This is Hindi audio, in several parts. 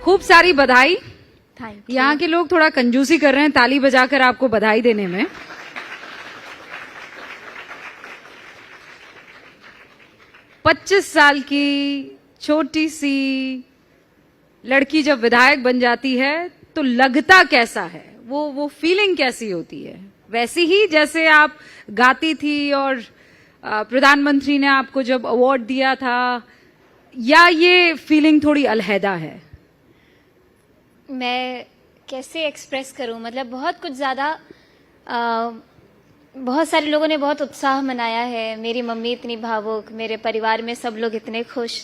खूब सारी बधाई। Thank you. यहाँ के लोग थोड़ा कंजूसी कर रहे हैं ताली बजाकर आपको बधाई देने में। पच्चीस साल की छोटी सी लड़की जब विधायक बन जाती है तो लगता कैसा है, वो फीलिंग कैसी होती है? वैसी ही जैसे आप गाती थी और प्रधानमंत्री ने आपको जब अवार्ड दिया था, या ये फीलिंग थोड़ी अलहदा है? मैं कैसे एक्सप्रेस करूं, मतलब बहुत कुछ ज़्यादा। बहुत सारे लोगों ने बहुत उत्साह मनाया है, मेरी मम्मी इतनी भावुक, मेरे परिवार में सब लोग इतने खुश,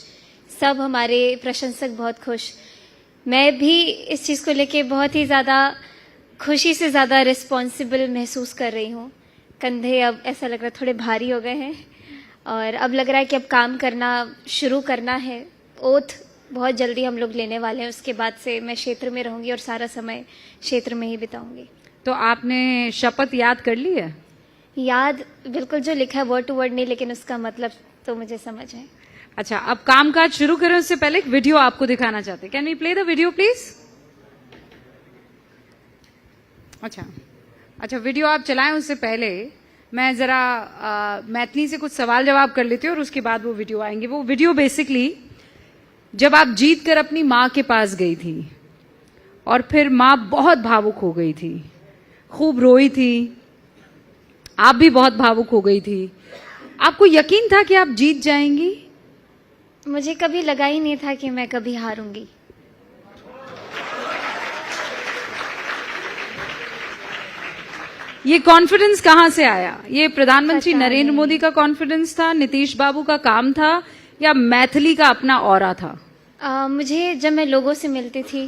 सब हमारे प्रशंसक बहुत खुश। मैं भी इस चीज़ को लेके बहुत ही ज़्यादा खुशी से ज़्यादा रिस्पॉन्सिबल महसूस कर रही हूँ। कंधे अब ऐसा लग रहा है थोड़े भारी हो गए हैं और अब लग रहा है कि अब काम करना शुरू करना है। ओथ बहुत जल्दी हम लोग लेने वाले हैं, उसके बाद से मैं क्षेत्र में रहूंगी और सारा समय क्षेत्र में ही बिताऊंगी। तो आपने शपथ याद कर ली है? याद बिल्कुल, जो लिखा है वर्ड टू वर्ड नहीं, लेकिन उसका मतलब तो मुझे समझ है। अच्छा, अब कामकाज शुरू करें उससे पहले एक वीडियो आपको दिखाना चाहते हैं। Can we play the video please? अच्छा, वीडियो आप चलाएं उससे पहले मैं जरा मैथिली से कुछ सवाल जवाब कर लेती हूँ और उसके बाद वो वीडियो आएंगे। वो वीडियो बेसिकली जब आप जीत कर अपनी माँ के पास गई थी और फिर माँ बहुत भावुक हो गई थी, खूब रोई थी, आप भी बहुत भावुक हो गई थी। आपको यकीन था कि आप जीत जाएंगी? मुझे कभी लगा ही नहीं था कि मैं कभी हारूंगी। ये कॉन्फिडेंस कहाँ से आया? ये प्रधानमंत्री पता नरेंद्र नहीं। मोदी का कॉन्फिडेंस था, नीतीश बाबू का काम था, या मैथिली का अपना ऑरा था? मुझे जब मैं लोगों से मिलती थी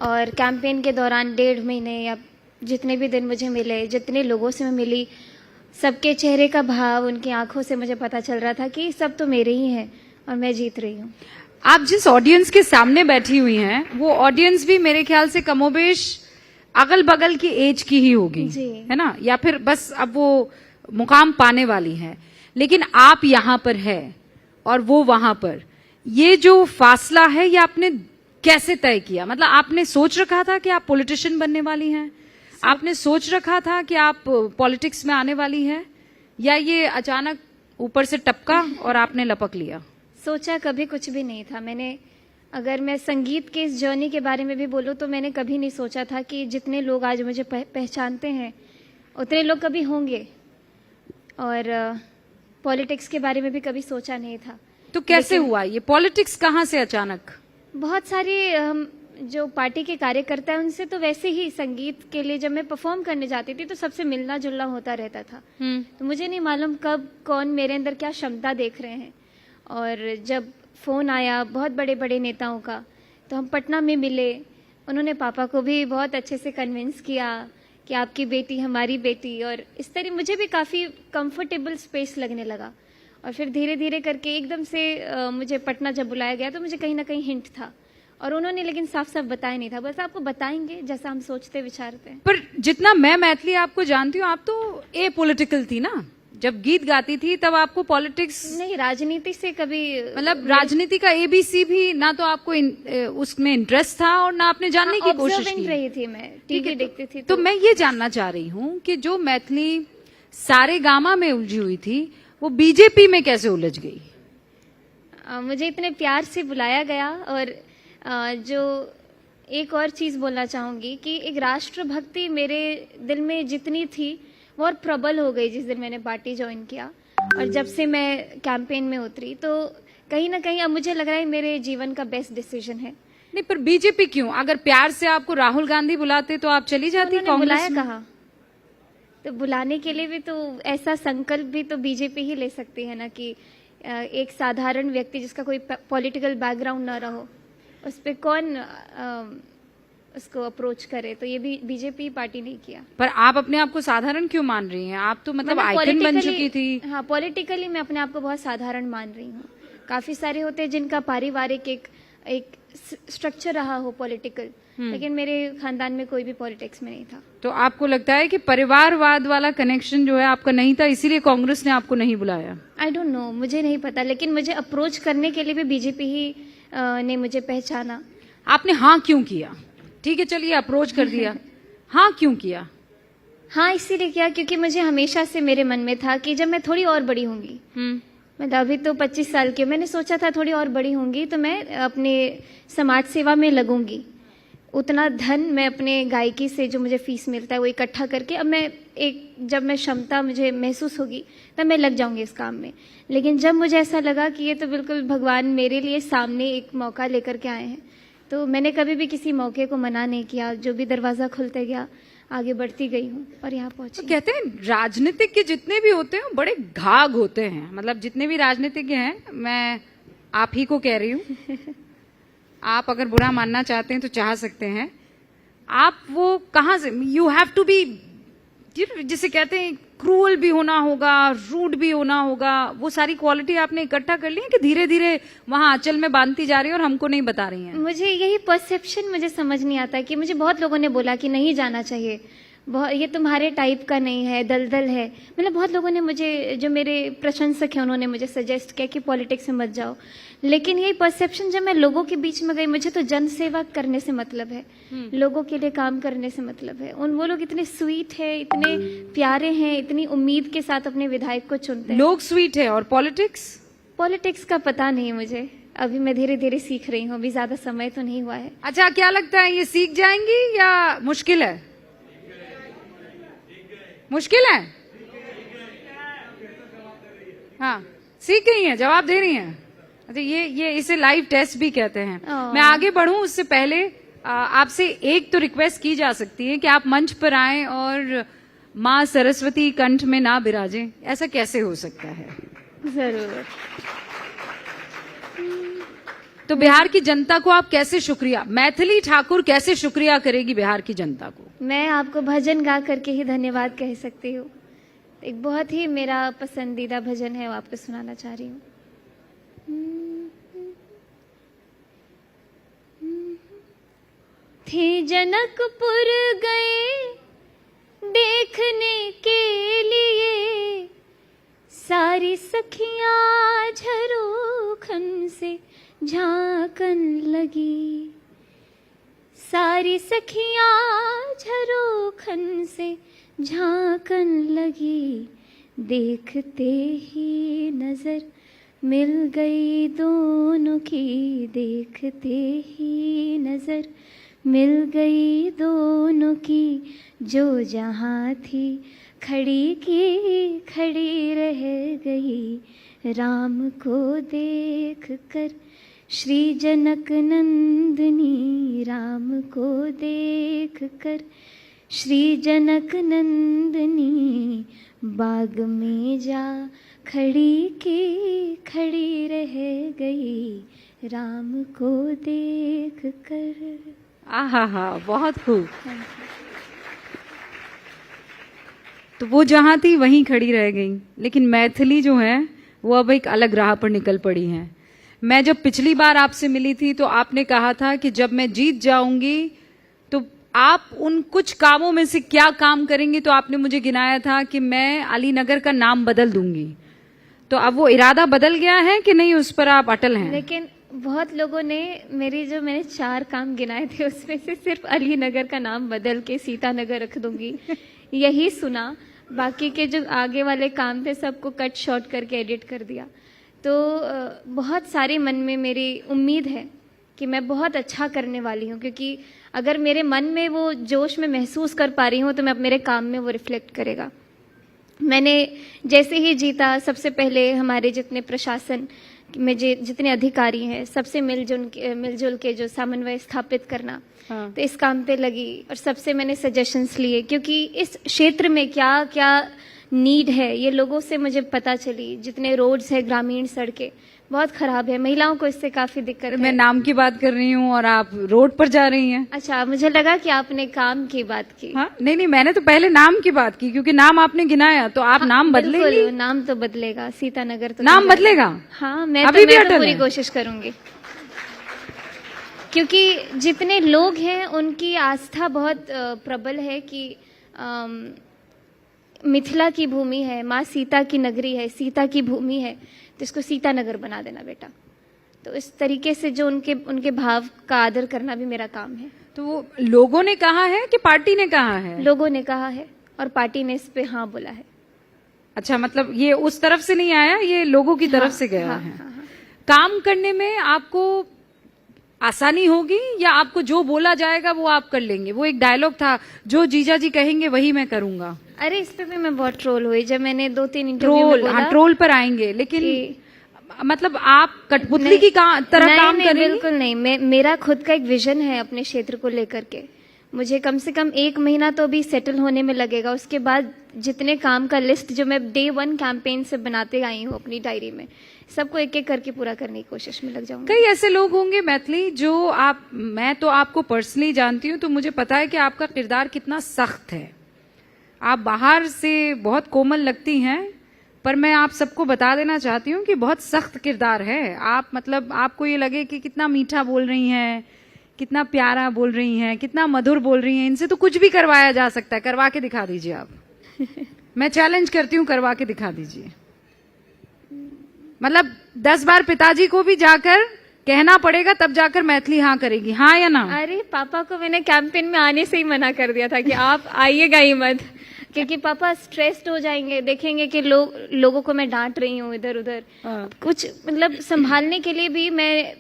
और कैंपेन के दौरान 1.5 महीने या जितने भी दिन मुझे मिले, जितने लोगों से मैं मिली, सबके चेहरे का भाव, उनकी आंखों से मुझे पता चल रहा था कि सब तो मेरे ही हैं और मैं जीत रही हूँ। आप जिस ऑडियंस के सामने बैठी हुई हैं वो ऑडियंस भी मेरे ख्याल से कमोबेश अगल बगल की एज की ही होगी, जी। है ना? या फिर बस अब वो मुकाम पाने वाली है, लेकिन आप यहाँ पर है और वो वहां पर। ये जो फासला है ये आपने कैसे तय किया? मतलब आपने सोच रखा था कि आप पॉलिटिशियन बनने वाली हैं? आपने सोच रखा था कि आप पॉलिटिक्स में आने वाली हैं, या ये अचानक ऊपर से टपका और आपने लपक लिया? सोचा कभी कुछ भी नहीं था मैंने। अगर मैं संगीत के इस जर्नी के बारे में भी बोलूँ तो मैंने कभी नहीं सोचा था कि जितने लोग आज मुझे पहचानते हैं उतने लोग कभी होंगे, और पॉलिटिक्स के बारे में भी कभी सोचा नहीं था। तो कैसे हुआ ये पॉलिटिक्स? कहाँ से अचानक? बहुत सारे हम जो पार्टी के कार्यकर्ता हैं उनसे तो वैसे ही संगीत के लिए जब मैं परफॉर्म करने जाती थी तो सबसे मिलना जुलना होता रहता था। तो मुझे नहीं मालूम कब कौन मेरे अंदर क्या क्षमता देख रहे हैं। और जब फोन आया बहुत बड़े बड़े नेताओं का, तो हम पटना में मिले। उन्होंने पापा को भी बहुत अच्छे से कन्विंस किया कि आपकी बेटी हमारी बेटी, और इस तरह मुझे भी काफ़ी कंफर्टेबल स्पेस लगने लगा। और फिर धीरे धीरे करके एकदम से मुझे पटना जब बुलाया गया तो मुझे कहीं ना कहीं हिंट था, और उन्होंने लेकिन साफ साफ बताया नहीं था, बस आपको बताएंगे जैसा हम सोचते विचारते हैं। पर जितना मैं मैथिली आपको जानती हूँ, आप तो ए पॉलिटिकल थी ना? जब गीत गाती थी तब आपको पॉलिटिक्स नहीं, राजनीति से कभी, मतलब राजनीति का एबीसी भी ना तो आपको उसमें इंटरेस्ट था और ना आपने जानने की कोशिश की। रही थी मैं, टीवी देखती थी। तो मैं ये जानना चाह रही हूँ कि जो मैथिली सारेगामा में उलझी हुई थी वो बीजेपी में कैसे उलझ गई? मुझे इतने प्यार से बुलाया गया। और जो एक और चीज बोलना चाहूंगी कि एक राष्ट्रभक्ति मेरे दिल में जितनी थी वो और प्रबल हो गई जिस दिन मैंने पार्टी ज्वाइन किया। और जब से मैं कैंपेन में उतरी तो कहीं ना कहीं अब मुझे लग रहा है मेरे जीवन का बेस्ट डिसीजन है। नहीं, पर बीजेपी क्यों? अगर प्यार से आपको राहुल गांधी बुलाते तो आप चली जाती कांग्रेस बुलाया में? कहा? तो बुलाने के लिए भी तो ऐसा संकल्प भी तो बीजेपी ही ले सकती है ना, कि एक साधारण व्यक्ति जिसका कोई पॉलिटिकल बैकग्राउंड ना रहो उस पर कौन उसको अप्रोच करे। तो ये भी बीजेपी पार्टी नहीं किया। पर आप अपने आप को साधारण क्यों मान रही हैं? आप तो मतलब आइकन बन चुकी थी। हाँ, पॉलिटिकली मैं अपने आप को बहुत साधारण मान रही हूँ। काफी सारे होते हैं जिनका पारिवारिक एक स्ट्रक्चर रहा हो पॉलिटिकल, लेकिन मेरे खानदान में कोई भी पॉलिटिक्स में नहीं था। तो आपको लगता है कि परिवारवाद वाला कनेक्शन जो है आपका नहीं था, इसीलिए कांग्रेस ने आपको नहीं बुलाया? आई डोंट नो, मुझे नहीं पता, लेकिन मुझे अप्रोच करने के लिए भी बीजेपी ही ने मुझे पहचाना। आपने हाँ क्यों किया? ठीक है, चलिए अप्रोच कर दिया, हाँ क्यों किया? हाँ इसीलिए किया क्योंकि मुझे हमेशा से मेरे मन में था कि जब मैं थोड़ी और बड़ी होंगी, मतलब अभी तो 25 साल की, मैंने सोचा था थोड़ी और बड़ी होंगी तो मैं अपने समाज सेवा में लगूंगी। उतना धन मैं अपने गायकी से जो मुझे फीस मिलता है वो इकट्ठा करके अब मैं जब मैं क्षमता मुझे महसूस होगी तब मैं लग जाऊंगी इस काम में। लेकिन जब मुझे ऐसा लगा कि ये तो बिल्कुल भगवान मेरे लिए सामने एक मौका लेकर के आए हैं, तो मैंने कभी भी किसी मौके को मना नहीं किया। जो भी दरवाजा खुलते गया आगे बढ़ती गई हूँ और यहाँ पहुंची। तो कहते हैं राजनीतिक के जितने भी होते हैं बड़े घाघ होते हैं, मतलब जितने भी राजनीतिज्ञ हैं, मैं आप ही को कह रही हूँ, आप अगर बुरा मानना चाहते हैं तो चाह सकते हैं। आप वो कहाँ से, यू हैव टू बी, जिसे कहते हैं क्रूअल भी होना होगा, रूड भी होना होगा, वो सारी क्वालिटी आपने इकट्ठा कर ली है कि धीरे धीरे वहां आंचल में बांधती जा रही है और हमको नहीं बता रही हैं? मुझे यही परसेप्शन मुझे समझ नहीं आता कि मुझे बहुत लोगों ने बोला कि नहीं जाना चाहिए, ये तुम्हारे टाइप का नहीं है, दलदल है। मतलब बहुत लोगों ने मुझे, जो मेरे प्रशंसक हैं, उन्होंने मुझे सजेस्ट किया कि पॉलिटिक्स में मत जाओ। लेकिन यही परसेप्शन जब मैं लोगों के बीच में गई, मुझे तो जन सेवा करने से मतलब है, लोगों के लिए काम करने से मतलब है। वो लोग इतने स्वीट है, इतने प्यारे हैं, इतनी उम्मीद के साथ अपने विधायक को चुनते हैं। लोग स्वीट है और पॉलिटिक्स का पता नहीं मुझे, अभी मैं धीरे धीरे सीख रही हूँ, अभी ज्यादा समय तो नहीं हुआ है। अच्छा, क्या लगता है ये सीख जाएंगी या मुश्किल है? मुश्किल है? हाँ, सीख गई हैं, जवाब दे रही हैं। अच्छा, ये इसे लाइव टेस्ट भी कहते हैं। मैं आगे बढ़ूं उससे पहले आपसे एक तो रिक्वेस्ट की जा सकती है कि आप मंच पर आएं और माँ सरस्वती कंठ में ना बिराजें, ऐसा कैसे हो सकता है? जरूर। तो बिहार की जनता को आप कैसे शुक्रिया, मैथिली ठाकुर कैसे शुक्रिया करेगी बिहार की जनता को? मैं आपको भजन गा करके ही धन्यवाद कह सकती हूँ। एक बहुत ही मेरा पसंदीदा भजन है, वो आपको सुनाना चाह रही हूँ। थे जनकपुर गए देखने के लिए, सारी सखियां झरोखन से झांकन लगी, सारी सखियां झरोखन से झांकन लगी। देखते ही नजर मिल गई दोनों की, देखते ही नजर मिल गई दोनों की। जो जहाँ थी खड़ी की खड़ी रह गई, राम को देख कर श्री जनक नंदिनी, राम को देख कर श्री जनक नंदिनी। बाग में जा खड़ी की खड़ी रह गई, राम को देख कर। आहा हा, बहुत खूब। तो वो जहां थी वहीं खड़ी रह गई, लेकिन मैथिली जो है वो अब एक अलग राह पर निकल पड़ी हैं। मैं जब पिछली बार आपसे मिली थी तो आपने कहा था कि जब मैं जीत जाऊंगी तो आप उन कुछ कामों में से क्या काम करेंगी, तो आपने मुझे गिनाया था कि मैं अलीनगर का नाम बदल दूंगी। तो अब वो इरादा बदल गया है कि नहीं, उस पर आप अटल हैं? लेकिन बहुत लोगों ने मैंने 4 काम गिनाए थे, उसमें से सिर्फ अलीनगर का नाम बदल के सीतानगर रख दूंगी यही सुना। बाकी के जो आगे वाले काम थे सबको कट शॉर्ट करके एडिट कर दिया। तो बहुत सारे मन में मेरी उम्मीद है कि मैं बहुत अच्छा करने वाली हूँ, क्योंकि अगर मेरे मन में वो जोश में महसूस कर पा रही हूँ तो मैं मेरे काम में वो रिफ्लेक्ट करेगा। मैंने जैसे ही जीता, सबसे पहले हमारे जितने प्रशासन में जितने अधिकारी हैं सबसे मिलजुल के जो समन्वय स्थापित करना, तो इस काम पे लगी और सबसे मैंने सजेशंस लिए, क्योंकि इस क्षेत्र में क्या क्या नीड है ये लोगों से मुझे पता चली। जितने रोड्स है, ग्रामीण सड़कें बहुत खराब है, महिलाओं को इससे काफी दिक्कत है। मैं नाम की बात कर रही हूँ और आप रोड पर जा रही हैं। अच्छा, मुझे लगा कि आपने काम की बात की। हाँ, नहीं, मैंने तो पहले नाम की बात की, क्योंकि नाम आपने गिनाया तो आप नाम बदलेंगे। नाम तो बदलेगा, सीतानगर तो नाम बदलेगा। हाँ, मैं तो पूरी कोशिश करूंगी, क्योंकि जितने लोग हैं उनकी आस्था बहुत प्रबल है कि मिथिला की भूमि है, माँ सीता की नगरी है, सीता की भूमि है, तो इसको सीतानगर बना देना बेटा। तो इस तरीके से जो उनके भाव का आदर करना भी मेरा काम है। तो वो लोगों ने कहा है कि पार्टी ने कहा है? लोगों ने कहा है और पार्टी ने इस पे हाँ बोला है। अच्छा, मतलब ये उस तरफ से नहीं आया, ये लोगों की तरफ से गया है। काम करने में आपको आसानी होगी या आपको जो बोला जाएगा वो आप कर लेंगे? वो एक डायलॉग था, जो जीजा जी कहेंगे वही मैं करूंगा। अरे इस पे भी मैं बहुत ट्रोल हुई जब मैंने 2-3 इंटरव्यू में बोला। हाँ, ट्रोल पर आएंगे, लेकिन मतलब आप कठपुतली की तरह काम करेंगे? बिल्कुल नहीं। मेरा खुद का एक विजन है अपने क्षेत्र को लेकर के। मुझे कम से कम 1 महीना तो अभी सेटल होने में लगेगा। उसके बाद जितने काम का लिस्ट जो मैं डे 1 कैंपेन से बनाते आई हूँ अपनी डायरी में, सबको एक एक करके पूरा करने की कोशिश में लग जाऊंगी। कई ऐसे लोग होंगे मैथिली जो मैं तो आपको पर्सनली जानती हूँ, तो मुझे पता है कि आपका किरदार कितना सख्त है। आप बाहर से बहुत कोमल लगती हैं, पर मैं आप सबको बता देना चाहती हूँ कि बहुत सख्त किरदार है। आप मतलब आपको ये लगे कि कितना मीठा बोल रही हैं, कितना प्यारा बोल रही हैं, कितना मधुर बोल रही हैं, इनसे तो कुछ भी करवाया जा सकता है। करवा के दिखा दीजिए आप। मैं चैलेंज करती हूँ, करवा के दिखा दीजिए। मतलब 10 बार पिताजी को भी जाकर कहना पड़ेगा, तब जाकर मैथिली हाँ करेगी, हाँ या ना? अरे पापा को मैंने कैंपेन में आने से ही मना कर दिया था कि आप आइएगा ही मत, क्योंकि पापा स्ट्रेस्ड हो जाएंगे, देखेंगे कि लोगों को मैं डांट रही हूँ इधर उधर। कुछ मतलब संभालने के लिए भी मैं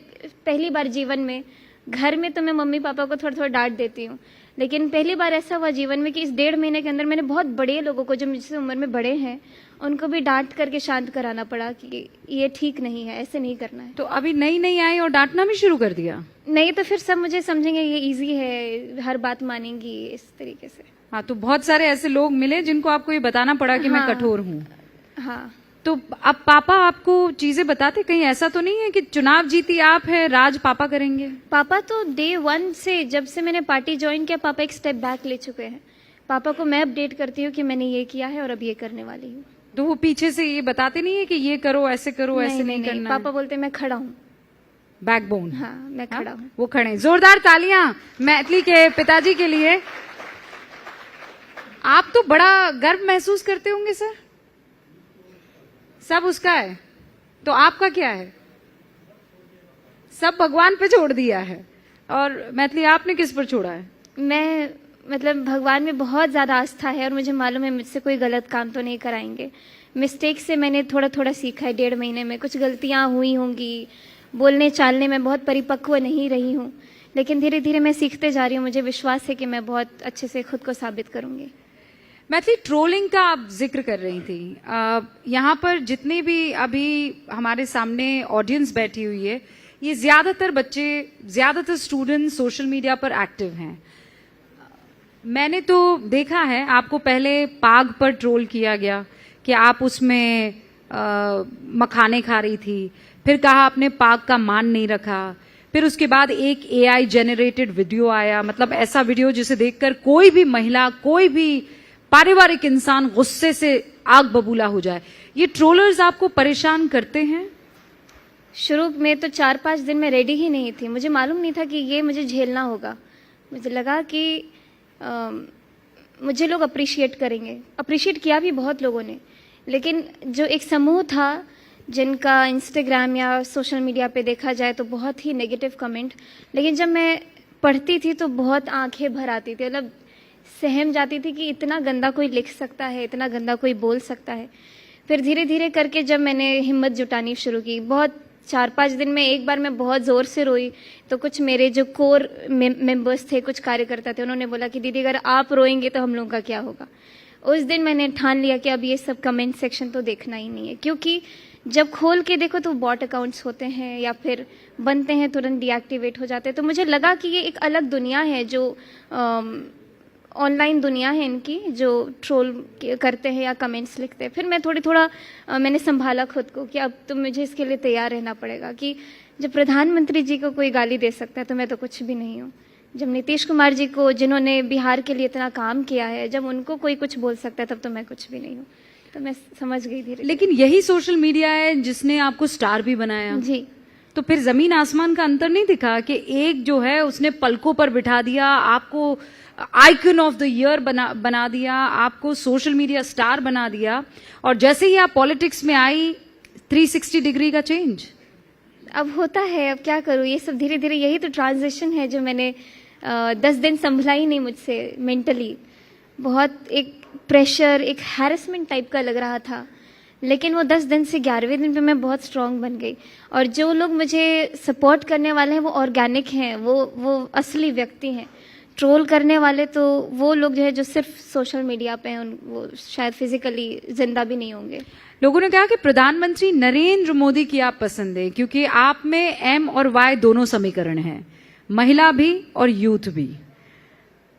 पहली बार जीवन में, घर में तो मैं मम्मी पापा को थोड़ा थोड़ा डांट देती हूँ, लेकिन पहली बार ऐसा हुआ जीवन में कि इस 1.5 महीने के अंदर मैंने बहुत बड़े लोगों को, जो मुझसे उम्र में बड़े हैं, उनको भी डांट करके शांत कराना पड़ा कि ये ठीक नहीं है, ऐसे नहीं करना है। तो अभी नई आई और डांटना भी शुरू कर दिया? नहीं तो फिर सब मुझे समझेंगे ये इजी है, हर बात मानेंगी, इस तरीके से। हाँ, तो बहुत सारे ऐसे लोग मिले जिनको आपको ये बताना पड़ा कि मैं कठोर हूँ। हाँ। तो अब पापा आपको चीजें बताते? कहीं ऐसा तो नहीं है कि चुनाव जीती आप है, राज पापा करेंगे? पापा तो डे 1 से, जब से मैंने पार्टी ज्वाइन किया, पापा एक स्टेप बैक ले चुके हैं। पापा को मैं अपडेट करती हूँ कि मैंने ये किया है और अब ये करने वाली हूँ। तो वो पीछे से ये बताते नहीं है कि ये करो, ऐसे करो, ऐसे नहीं करना? पापा बोलते मैं खड़ा हूँ, बैकबोन। हाँ, मैं खड़ा हूँ। वो खड़े। जोरदार तालियां मैथिली के पिताजी के लिए। आप तो बड़ा गर्व महसूस करते होंगे सर? सब उसका है, तो आपका क्या है? सब भगवान पे छोड़ दिया है। और मैथिली आपने किस पर छोड़ा है? मैं मतलब भगवान में बहुत ज्यादा आस्था है और मुझे मालूम है मुझसे कोई गलत काम तो नहीं कराएंगे। मिस्टेक से मैंने थोड़ा थोड़ा सीखा है 1.5 महीने में। कुछ गलतियां हुई होंगी, बोलने चालने में बहुत परिपक्व नहीं रही हूँ, लेकिन धीरे धीरे मैं सीखते जा रही हूँ। मुझे विश्वास है कि मैं बहुत अच्छे से खुद को साबित करूंगी। मैथिली, ट्रोलिंग का आप जिक्र कर रही थी। यहाँ पर जितने भी अभी हमारे सामने ऑडियंस बैठी हुई है, ये ज्यादातर बच्चे, ज्यादातर स्टूडेंट सोशल मीडिया पर एक्टिव हैं। मैंने तो देखा है, आपको पहले पाग पर ट्रोल किया गया कि आप उसमें मखाने खा रही थी, फिर कहा आपने पाग का मान नहीं रखा, फिर उसके बाद एक AI जेनरेटेड वीडियो आया, मतलब ऐसा वीडियो जिसे देखकर कोई भी महिला, कोई भी पारिवारिक इंसान गुस्से से आग बबूला हो जाए। ये ट्रोलर्स आपको परेशान करते हैं? शुरू में तो 4-5 दिन में रेडी ही नहीं थी। मुझे मालूम नहीं था कि ये मुझे झेलना होगा। मुझे लगा कि मुझे लोग अप्रिशिएट करेंगे। अप्रिशिएट किया भी बहुत लोगों ने, लेकिन जो एक समूह था जिनका इंस्टाग्राम या सोशल मीडिया पे देखा जाए तो बहुत ही नेगेटिव कमेंट, लेकिन जब मैं पढ़ती थी तो बहुत आंखें भर आती थी। मतलब सहम जाती थी कि इतना गंदा कोई लिख सकता है, इतना गंदा कोई बोल सकता है। फिर धीरे धीरे करके जब मैंने हिम्मत जुटानी शुरू की, बहुत 4-5 दिन में एक बार मैं बहुत जोर से रोई, तो कुछ मेरे जो कोर मेंबर्स थे, कुछ कार्यकर्ता थे, उन्होंने बोला कि दीदी अगर आप रोएंगे तो हम लोगों का क्या होगा। उस दिन मैंने ठान लिया कि अब ये सब कमेंट सेक्शन तो देखना ही नहीं है, क्योंकि जब खोल के देखो तो बॉट अकाउंट्स होते हैं या फिर बनते हैं तुरंत डीएक्टिवेट हो जाते हैं। तो मुझे लगा कि ये एक अलग दुनिया है, जो ऑनलाइन दुनिया है इनकी, जो ट्रोल करते हैं या कमेंट्स लिखते हैं। फिर मैं थोड़ा मैंने संभाला खुद को कि अब तो मुझे इसके लिए तैयार रहना पड़ेगा कि जब प्रधानमंत्री जी को कोई गाली दे सकता है तो मैं तो कुछ भी नहीं हूँ। जब नीतीश कुमार जी को, जिन्होंने बिहार के लिए इतना काम किया है, जब उनको कोई कुछ बोल सकता है तब तो मैं कुछ भी नहीं हूँ। तो मैं समझ गई धीरे। लेकिन यही सोशल मीडिया है जिसने आपको स्टार भी बनाया जी। तो फिर जमीन आसमान का अंतर नहीं दिखा कि एक जो है उसने पलकों पर बिठा दिया, आपको आइकन ऑफ द ईयर बना दिया, आपको सोशल मीडिया स्टार बना दिया, और जैसे ही आप पॉलिटिक्स में आई 360 डिग्री का चेंज। अब होता है, अब क्या करूँ, ये सब धीरे धीरे, यही तो ट्रांजिशन है जो मैंने 10 दिन संभला ही नहीं मुझसे मेंटली। बहुत एक प्रेशर, एक हैरेसमेंट टाइप का लग रहा था, लेकिन वो 10 दिन से 11वें दिन पे मैं बहुत स्ट्रांग बन गई। और जो लोग मुझे सपोर्ट करने वाले हैं वो ऑर्गेनिक हैं, वो असली व्यक्ति हैं। ट्रोल करने वाले तो वो लोग जो है जो सिर्फ सोशल मीडिया पे हैं, वो शायद फिजिकली जिंदा भी नहीं होंगे। लोगों ने कहा कि प्रधानमंत्री नरेंद्र मोदी की आप पसंद है क्योंकि आप में एम और वाई दोनों समीकरण हैं, महिला भी और यूथ भी।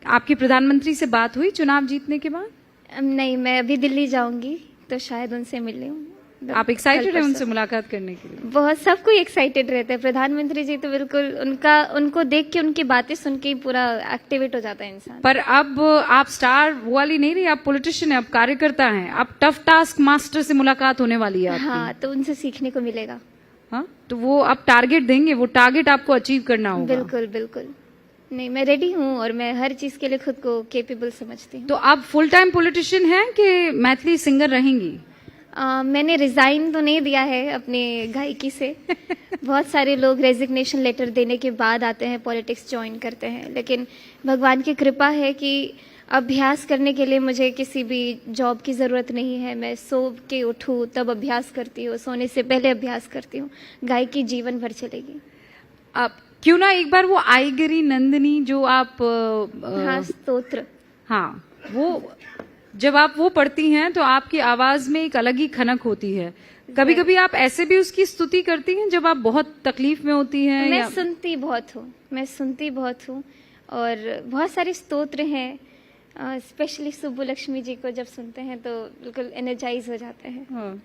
आपकी प्रधानमंत्री से बात हुई चुनाव जीतने के बाद? नहीं, मैं अभी दिल्ली जाऊंगी तो शायद उनसे मिल लूं। आप एक्साइटेड हैं उनसे मुलाकात करने के लिए? बहुत, सब कोई एक्साइटेड रहता है। प्रधानमंत्री जी तो बिल्कुल, उनको देख के, उनकी बातें सुन के ही पूरा एक्टिवेट हो जाता है इंसान। पर अब आप स्टार वो वाली नहीं रही, आप पॉलिटिशियन है, आप कार्यकर्ता हैं, अब टफ टास्क मास्टर से मुलाकात होने वाली है आपकी। हाँ, तो उनसे सीखने को मिलेगा। हाँ, तो वो आप टारगेट देंगे, वो टारगेट आपको अचीव करना होगा। बिल्कुल बिल्कुल। नहीं, मैं रेडी हूँ और मैं हर चीज के लिए खुद को केपेबल समझती हूँ। तो आप फुल टाइम पॉलिटिशियन हैं कि मैथिली सिंगर रहेंगी? मैंने रिजाइन तो नहीं दिया है अपनी गायकी से। बहुत सारे लोग रेजिग्नेशन लेटर देने के बाद आते हैं, पॉलिटिक्स ज्वाइन करते हैं, लेकिन भगवान की कृपा है कि अभ्यास करने के लिए मुझे किसी भी जॉब की ज़रूरत नहीं है। मैं सो के उठूँ तब अभ्यास करती हूँ, सोने से पहले अभ्यास करती हूँ। गायकी जीवन भर चलेगी। आप क्यों ना एक बार वो आई गिरी नंदिनी जो आप हाँ, स्तोत्र। हाँ, वो जब आप वो पढ़ती हैं तो आपकी आवाज में एक अलग ही खनक होती है। कभी कभी आप ऐसे भी उसकी स्तुति करती हैं जब आप बहुत तकलीफ में होती हैं? मैं सुनती बहुत हूँ और बहुत सारे स्तोत्र हैं, स्पेशली सुब्बू लक्ष्मी जी को जब सुनते हैं तो बिल्कुल एनर्जाइज हो जाते हैं। हाँ।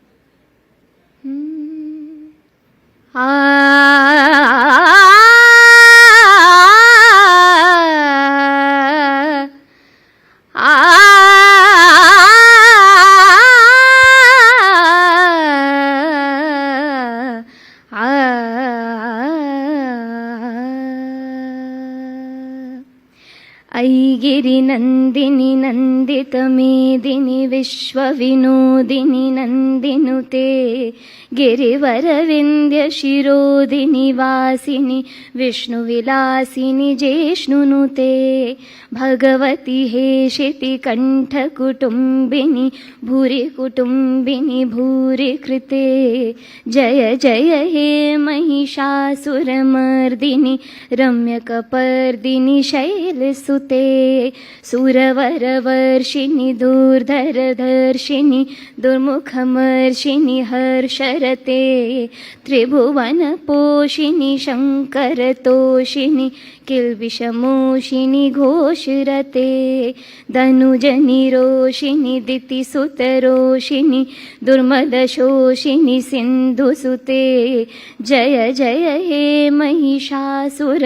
ऐगिरि नंदिनि नंदित मेदिनि विश्वविनोदिनि नंदिनुते गिरिवर विंध्य शिरोदिनि वासिनि विष्णुविलासिनि जेष्णुनुते भगवति हेशिति कंठ कुटुंबिनि भूरि कुटुंबिनि भूरि कृते जय जय हे महिषासुरमर्दिनि रम्यकपर्दिनि शैलसुते सुरवरवर्षिणि दूर्धरधर्षिणि दुर्मुखमर्षिणि हर्षरते त्रिभुवनपोषिणि शङ्करतोषिणि किल्बिषमोषिणि घोषरते धनुजनिरोषिणि दितिसुतरोषिणि दुर्मदशोषिणि सिन्धुसुते जय जय हे महिषासुरमर्दिनि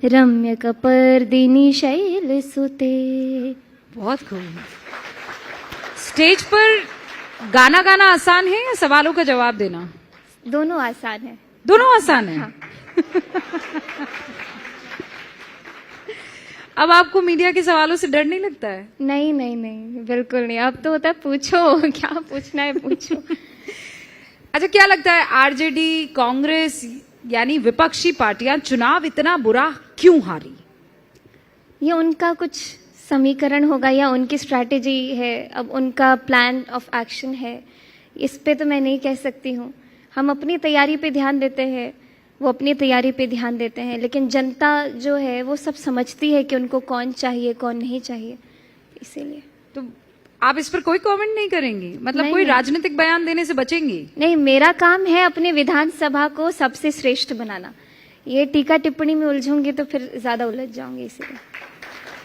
रम्यकपर्दिनि शैलसुते। बहुत खूब। स्टेज पर गाना गाना आसान है या सवालों का जवाब देना? दोनों आसान है। दोनों आसान है। हाँ। अब आपको मीडिया के सवालों से डर नहीं लगता है? नहीं नहीं नहीं, बिल्कुल नहीं। अब तो होता है पूछो, क्या पूछना है पूछो। अच्छा, क्या लगता है आरजेडी, कांग्रेस यानी विपक्षी पार्टियां चुनाव इतना बुरा क्यों हारी? ये उनका कुछ समीकरण होगा या उनकी स्ट्रैटेजी है, अब उनका प्लान ऑफ एक्शन है। इस पे तो मैं नहीं कह सकती हूँ। हम अपनी तैयारी पे ध्यान देते हैं, वो अपनी तैयारी पे ध्यान देते हैं, लेकिन जनता जो है वो सब समझती है कि उनको कौन चाहिए कौन नहीं चाहिए, इसीलिए। तो आप इस पर कोई कमेंट नहीं करेंगी? मतलब कोई राजनीतिक बयान देने से बचेंगी? नहीं, मेरा काम है अपने विधानसभा को सबसे श्रेष्ठ बनाना। ये टीका टिप्पणी में उलझूंगी तो फिर ज्यादा उलझ जाऊंगी, इसीलिए।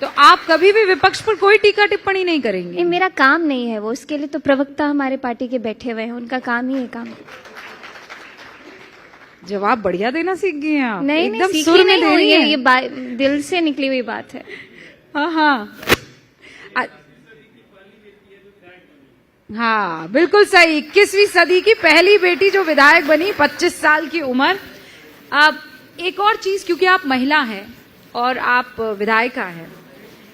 तो आप कभी भी विपक्ष पर कोई टीका टिप्पणी नहीं करेंगे? ये मेरा काम नहीं है वो, उसके लिए तो प्रवक्ता हमारे पार्टी के बैठे हुए हैं, उनका काम ही है काम। जवाब बढ़िया देना सीख गए हैं आप। नहीं एकदम नहीं, सुर में दे रही हैं। ये दिल से निकली हुई बात है। हाँ हाँ हाँ, बिल्कुल सही। 21वीं सदी की पहली बेटी जो विधायक बनी, 25 साल की उम्र। अब एक और चीज, क्योंकि आप महिला हैं और आप विधायिका हैं,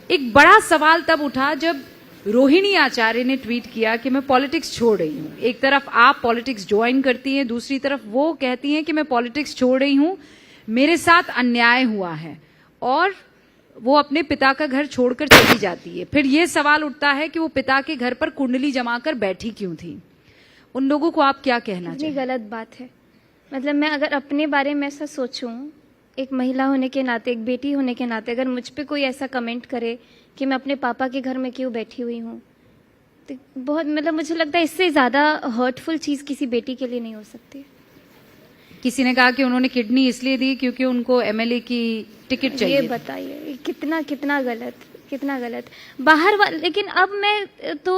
एक बड़ा सवाल तब उठा जब रोहिणी आचार्य ने ट्वीट किया कि मैं पॉलिटिक्स छोड़ रही हूं। एक तरफ आप पॉलिटिक्स ज्वाइन करती हैं, दूसरी तरफ वो कहती हैं कि मैं पॉलिटिक्स छोड़ रही हूं, मेरे साथ अन्याय हुआ है, और वो अपने पिता का घर छोड़कर चली जाती है। फिर ये सवाल उठता है कि वो पिता के घर पर कुंडली जमाकर बैठी क्यों थी। उन लोगों को आप क्या कहना ये चाहिए? गलत बात है। मतलब मैं अगर अपने बारे में ऐसा सोचूं, एक महिला होने के नाते, एक बेटी होने के नाते, अगर मुझ पे कोई ऐसा कमेंट करे कि मैं अपने पापा के घर में क्यों बैठी हुई हूँ, तो बहुत, मतलब मुझे लगता है इससे ज्यादा हर्टफुल चीज किसी बेटी के लिए नहीं हो सकती। किसी ने कहा कि उन्होंने किडनी इसलिए दी क्योंकि उनको एमएलए की टिकट चाहिए। ये बताइए, ये कितना गलत बाहर वाला। लेकिन अब मैं तो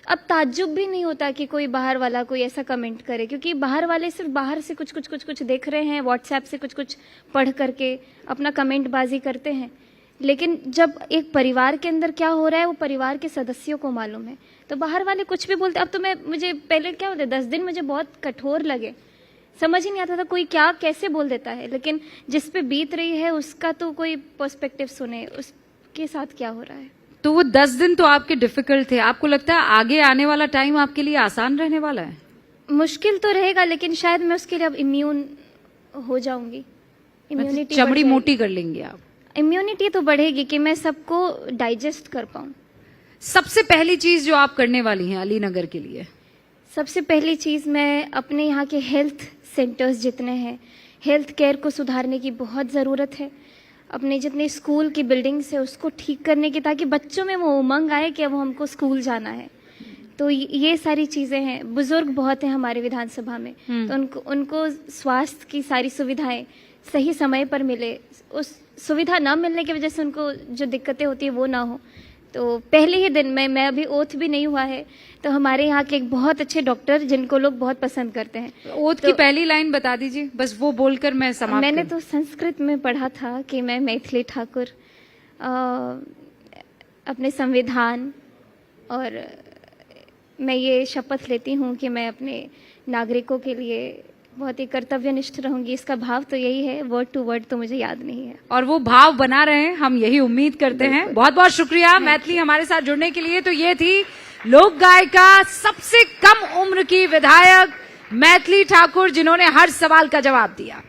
अब ताज्जुब भी नहीं होता कि कोई बाहर वाला कोई ऐसा कमेंट करे, क्योंकि बाहर वाले सिर्फ बाहर से कुछ देख रहे हैं, व्हाट्सएप से कुछ पढ़ करके अपना कमेंट बाजी करते हैं। लेकिन जब एक परिवार के अंदर क्या हो रहा है वो परिवार के सदस्यों को मालूम है, तो बाहर वाले कुछ भी बोलते। अब तो मुझे पहले क्या बोलते, 10 दिन मुझे बहुत कठोर लगे, समझ ही नहीं आता था कोई क्या कैसे बोल देता है। लेकिन जिस पे बीत रही है उसका तो कोई पर्सपेक्टिव सुने, उसके साथ क्या हो रहा है। तो वो 10 दिन तो आपके डिफिकल्ट थे, आपको लगता है आगे आने वाला टाइम आपके लिए आसान रहने वाला है? मुश्किल तो रहेगा, लेकिन शायद मैं उसके लिए अब इम्यून हो जाऊंगी। इम्यूनिटी चमड़ी मोटी कर लेंगे आप? इम्यूनिटी तो बढ़ेगी कि मैं सबको डाइजेस्ट कर पाऊं। सबसे पहली चीज जो आप करने वाली हैं अलीनगर के लिए? सबसे पहली चीज, मैं अपने यहाँ के हेल्थ सेंटर्स जितने हैं, हेल्थ केयर को सुधारने की बहुत ज़रूरत है। अपने जितने स्कूल की बिल्डिंग्स है उसको ठीक करने की, ताकि बच्चों में वो उमंग आए कि अब हमको स्कूल जाना है। तो ये सारी चीज़ें हैं। बुजुर्ग बहुत हैं हमारे विधानसभा में, तो उनको स्वास्थ्य की सारी सुविधाएं सही समय पर मिले, उस सुविधा ना मिलने की वजह से उनको जो दिक्कतें होती है वो ना हो। तो पहले ही दिन में, मैं अभी ओथ भी नहीं हुआ है, तो हमारे यहाँ के एक बहुत अच्छे डॉक्टर जिनको लोग बहुत पसंद करते हैं। ओथ की पहली लाइन बता दीजिए, बस वो बोलकर मैं समाप्त मैंने तो संस्कृत में पढ़ा था कि मैं मैथिली ठाकुर अपने संविधान, और मैं ये शपथ लेती हूँ कि मैं अपने नागरिकों के लिए बहुत ही कर्तव्यनिष्ठ रहूंगी। इसका भाव तो यही है, वर्ड टू वर्ड तो मुझे याद नहीं है, और वो भाव बना रहे हैं, हम यही उम्मीद करते हैं। बहुत बहुत शुक्रिया मैथिली हमारे साथ जुड़ने के लिए। तो ये थी लोक गायिका, सबसे कम उम्र की विधायक मैथिली ठाकुर, जिन्होंने हर सवाल का जवाब दिया।